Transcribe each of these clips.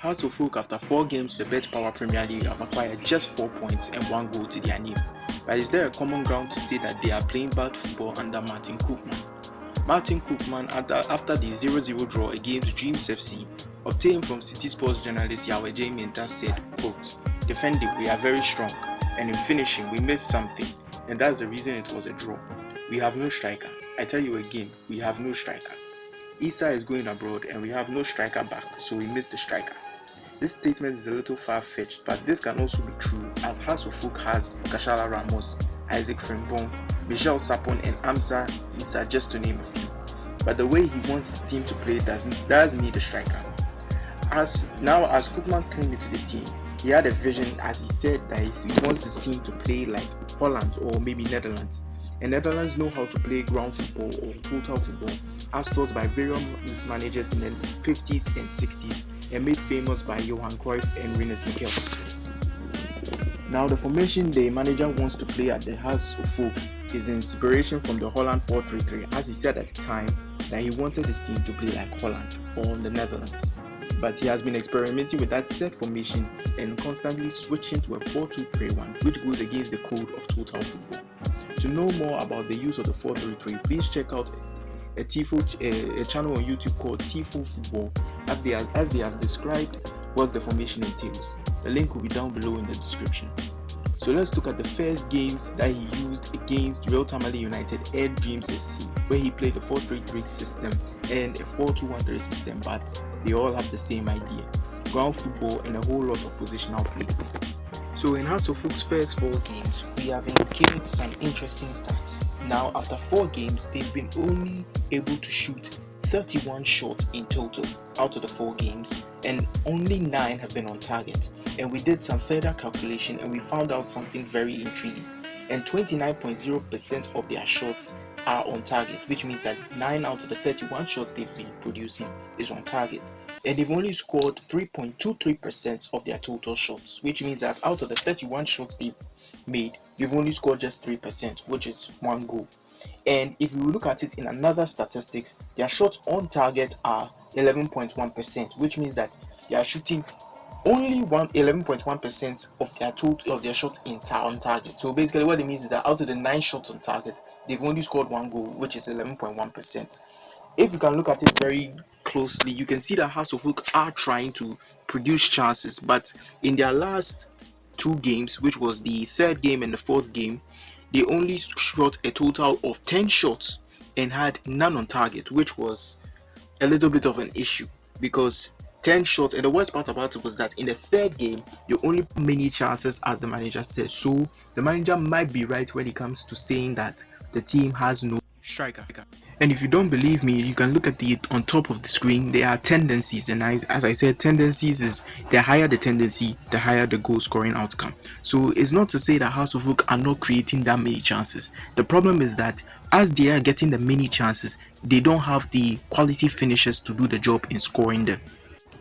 Hearts of Oak, after 4 games in the BETPAWA Premier League, have acquired just 4 points and 1 goal to their name. But is there a common ground to say that they are playing bad football under Martin Koopman? Martin Koopman, after the 0-0 draw against Dreams FC, obtained from City Sports journalist Yahweh J. Minta said, quote, "Defending, we are very strong, and in finishing, we missed something, and that's the reason it was a draw. We have no striker. I tell you again, we have no striker. Issa is going abroad and we have no striker back, so we missed the striker." This statement is a little far-fetched, but this can also be true as Hearts of Oak has Kashala Ramos, Isaac Frimpong, Michel Sapon and Amsa Issa, just to name a few. But the way he wants his team to play does need a striker. As Koopman came into the team, he had a vision, as he said, that he wants his team to play like Holland or maybe Netherlands. And Netherlands know how to play ground football or total football, as taught by various managers in the 50s and 60s and made famous by Johan Cruyff and Rinus Michels. Now, the formation the manager wants to play at the Hearts of Oak is inspiration from the Holland 4-3-3, as he said at the time that he wanted his team to play like Holland or the Netherlands. But he has been experimenting with that set formation and constantly switching to a 4-2-3-1, which goes against the code of total football. To know more about the use of the 4-3-3, please check out a channel on YouTube called Tifo Football, as they have described what the formation entails. The link will be down below in the description. So let's look at the first games that he used against Real Tamale United and Dreams FC, where he played a 4-3-3 system and a 4-2-1-3 system, but they all have the same idea: ground football and a whole lot of positional play. So in Hearts of Oak's first 4 games, we have indicated some interesting stats. Now, after 4 games, they've been only able to shoot 31 shots in total out of the 4 games, and only 9 have been on target. And we did some further calculation and we found out something very intriguing. And 29.0% of their shots are on target, which means that 9 out of the 31 shots they've been producing is on target. And they've only scored 3.23% of their total shots, which means that out of the 31 shots they've made, they've only scored just 3%, which is 1 goal. And if we look at it in another statistics, their shots on target are 11.1%, which means that they are shooting only 11.1% of their shots on target. So basically what it means is that out of the 9 shots on target, they've only scored 1 goal, which is 11.1%. If you can look at it very closely, you can see that Hearts of Oak are trying to produce chances, but in their last 2 games, which was the 3rd game and the 4th game, they only shot a total of 10 shots and had none on target, which was a little bit of an issue, because 10 shots, and the worst part about it was that in the 3rd game you only many chances, as the manager said. So the manager might be right when it comes to saying that the team has no striker. And if you don't believe me, you can look at on top of the screen. There are tendencies, and as I said, tendencies is the higher the tendency, the higher the goal scoring outcome. So it's not to say that House of Oak are not creating that many chances. The problem is that as they are getting the many chances, they don't have the quality finishers to do the job in scoring them.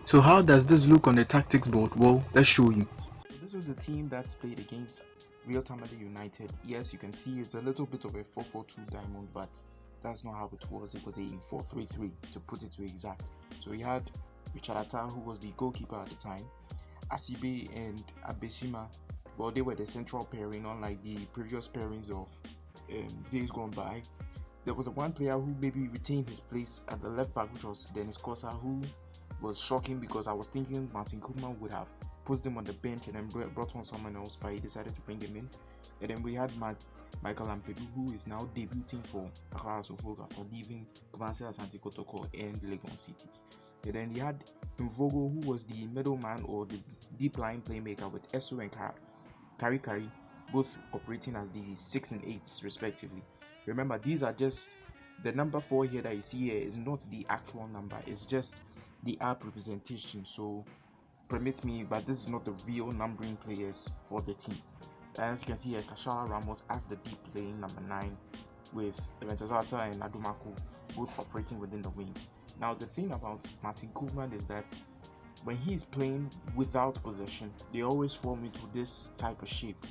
So how does this look on the tactics board? Well, let's show you. So this was a team that's played against Real Tamale United. Yes, you can see it's a little bit of a 4-4-2 diamond, but that's not how it was. It was a 4-3-3 to put it to exact. So we had Richard Atta, who was the goalkeeper at the time. Asibe and Abeshima, well, they were the central pairing, unlike the previous pairings of days gone by. There was one player who maybe retained his place at the left back, which was Dennis Kosa, who was shocking because I was thinking Martin Koopman would have put him on the bench and then brought on someone else, but he decided to bring him in. And then we had Michael Ampedu, who is now debuting for Hearts of Oak after leaving Kumasi Asante Kotoko and Legon Cities. And then he had Mvogo, who was the middleman or the deep line playmaker, with Esu and Kari, both operating as the 6 and 8s respectively. Remember, these are just the number 4 here that you see here is not the actual number, it's just the app representation. So permit me, but this is not the real numbering players for the team. As you can see here, Kashala Ramos as the deep playing number 9, with Eventazata and Adumako both operating within the wings. Now the thing about Martin Koopman is that when he's playing without possession, they always form into this type of shape.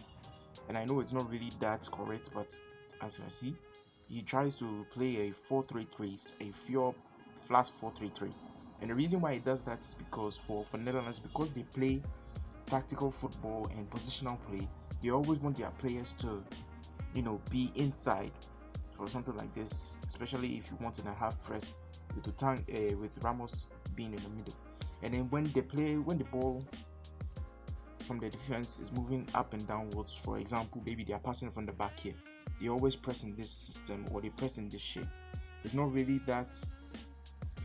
And I know it's not really that correct, but as you can see, he tries to play a 4-3-3, a pure flat 4-3-3. And the reason why it does that is because for Netherlands, because they play tactical football and positional play, they always want their players to, be inside for something like this, especially if you want in a half press with Ramos being in the middle. And then when the ball from the defense is moving up and downwards, for example, maybe they are passing from the back here, they always press in this system or they press in this shape. It's not really that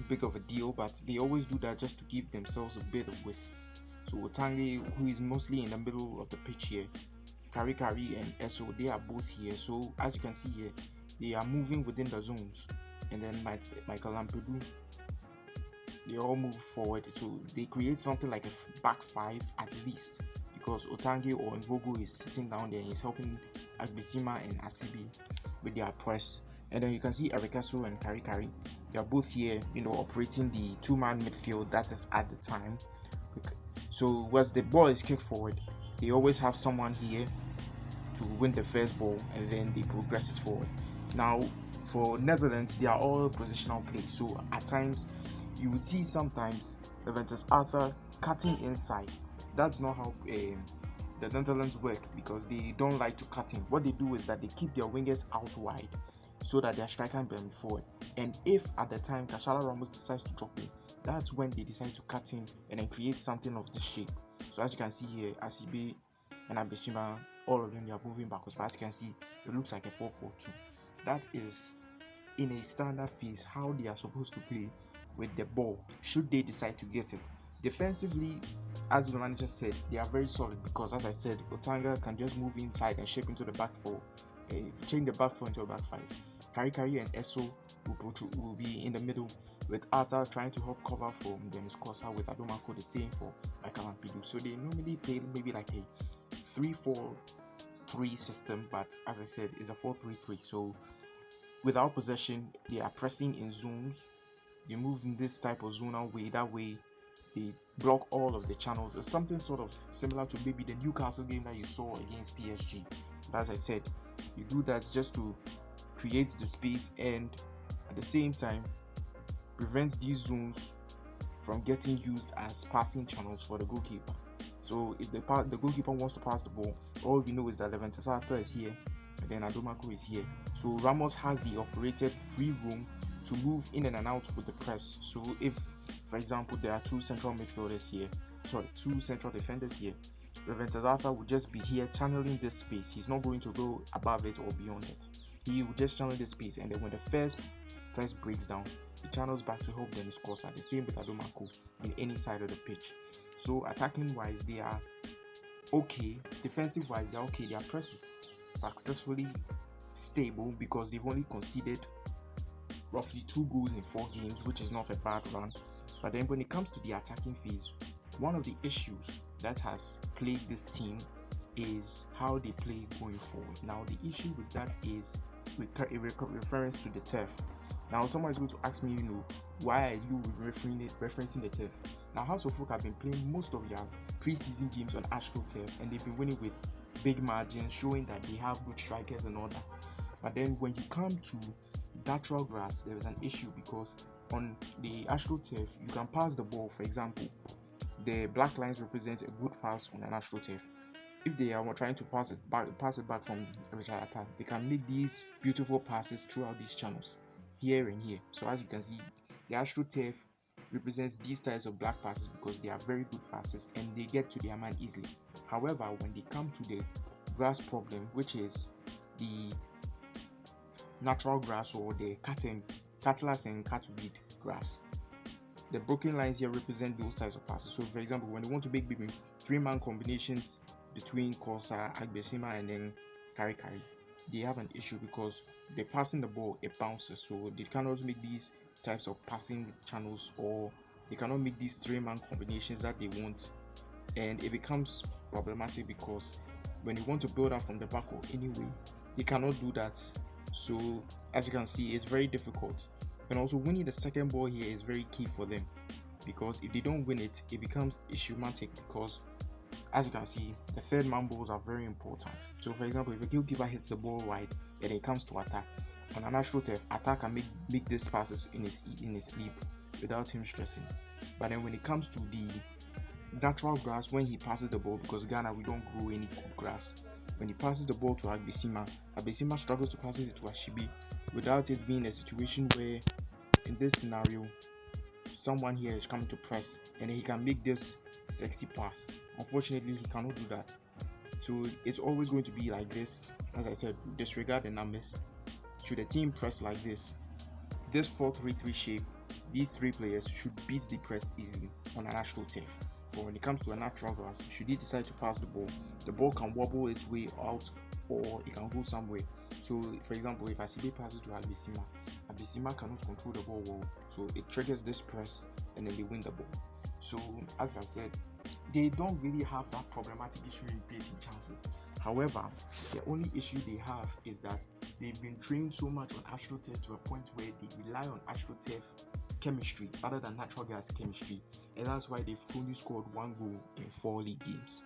big of a deal, but they always do that just to give themselves a bit of width. So Otange, who is mostly in the middle of the pitch here, Kari and Eso, they are both here. So as you can see here, they are moving within the zones, and then Michael Lampedu, they all move forward. So they create something like a back five at least, because Otange or Nvogo is sitting down there and he's helping Agbesima and Asibi with their press. And then you can see Arikaso and Kari, they are both here, operating the two-man midfield that is at the time. So once the ball is kicked forward, they always have someone here to win the first ball, and then they progress it forward. Now for Netherlands, they are all positional play, so at times you will see sometimes Juventus Arthur cutting inside. That's not how the Netherlands work, because they don't like to cut in. What they do is that they keep their wingers out wide so that their striker can be forward. And if at the time Kashala Ramos decides to drop in, that's when they decide to cut in and then create something of this shape. So as you can see here, Asibe and Abeshima, all of them, they are moving backwards, but as you can see, it looks like a 4-4-2. That is in a standard phase how they are supposed to play with the ball should they decide to get it. Defensively, as the manager said, they are very solid, because as I said, Otanga can just move inside and shape into the back four, change the back four into a back five. Kari and Eso will be in the middle, with Arthur trying to help cover for Dennis Kosa, with Adomako the same for Michael Lampedu. So they normally play maybe like a 3-4-3 system, but as I said, it's a 4-3-3. So without possession, they are pressing in zones. They move in this type of zonal way. That way, they block all of the channels. It's something sort of similar to maybe the Newcastle game that you saw against PSG. But as I said, you do that just to create the space and at the same time prevent these zones from getting used as passing channels for the goalkeeper. So if the goalkeeper wants to pass the ball, all we know is that Leventis Arthur is here and then Adomako is here. So Ramos has the operated free room to move in and out with the press. So if, for example, there are two central defenders here, Leventis Arthur will just be here channeling this space. He's not going to go above it or beyond it. He will just channel this space, and then when the first breaks down, he channels back to help Dennis Kosa. The same with Adomako in any side of the pitch. So attacking wise, they are okay. Defensive wise, they are okay. Their press is successfully stable, because they've only conceded roughly 2 goals in 4 games, which is not a bad run. But then when it comes to the attacking phase, one of the issues that has plagued this team is how they play going forward. Now the issue with that is reference to the turf. Now someone is going to ask me, why are you referencing the turf? Now House of Folk have been playing most of their preseason games on AstroTurf, and they've been winning with big margins, showing that they have good strikers and all that. But then when you come to natural grass, there is an issue, because on the AstroTurf you can pass the ball. For example, the black lines represent a good pass on an AstroTurf. If they are trying to pass it back from Richard Atta, they can make these beautiful passes throughout these channels, here and here. So as you can see, the AstroTurf represents these types of black passes because they are very good passes and they get to their man easily. However, when they come to the grass problem, which is the natural grass or the cutlass and catweed grass, the broken lines here represent those types of passes. So for example, when they want to make big 3-man combinations between Kosa, Agbesima and then Kari, they have an issue, because they're passing the ball, it bounces, so they cannot make these types of passing channels, or they cannot make these 3-man combinations that they want, and it becomes problematic, because when they want to build up from the back or anyway, they cannot do that. So as you can see, it's very difficult. And also winning the second ball here is very key for them, because if they don't win it, it becomes issuematic, because as you can see, the third man balls are very important. So for example, if a goalkeeper hits the ball wide and it comes to attack, on an AstroTurf, attack can make these passes in his sleep. without him stressing. But then when it comes to the natural grass, when he passes the ball, because Ghana we don't grow any good grass, when he passes the ball to Agbesima struggles to pass it to Ashibi without it being a situation where in this scenario someone here is coming to press and he can make this sexy pass. Unfortunately, he cannot do that. So it's always going to be like this. As I said, disregard the numbers. Should a team press like this 4-3-3 shape, these three players should beat the press easily on an actual turf. But when it comes to a natural grass, should he decide to pass the ball can wobble its way out or it can go somewhere. So for example, if Asibe passes to Agbesima cannot control the ball well, so it triggers this press and then they win the ball. So as I said, they don't really have that problematic issue in creating chances. However, the only issue they have is that they've been trained so much on AstroTurf to a point where they rely on AstroTurf chemistry rather than natural gas chemistry, and that's why they've only scored 1 goal in 4 league games.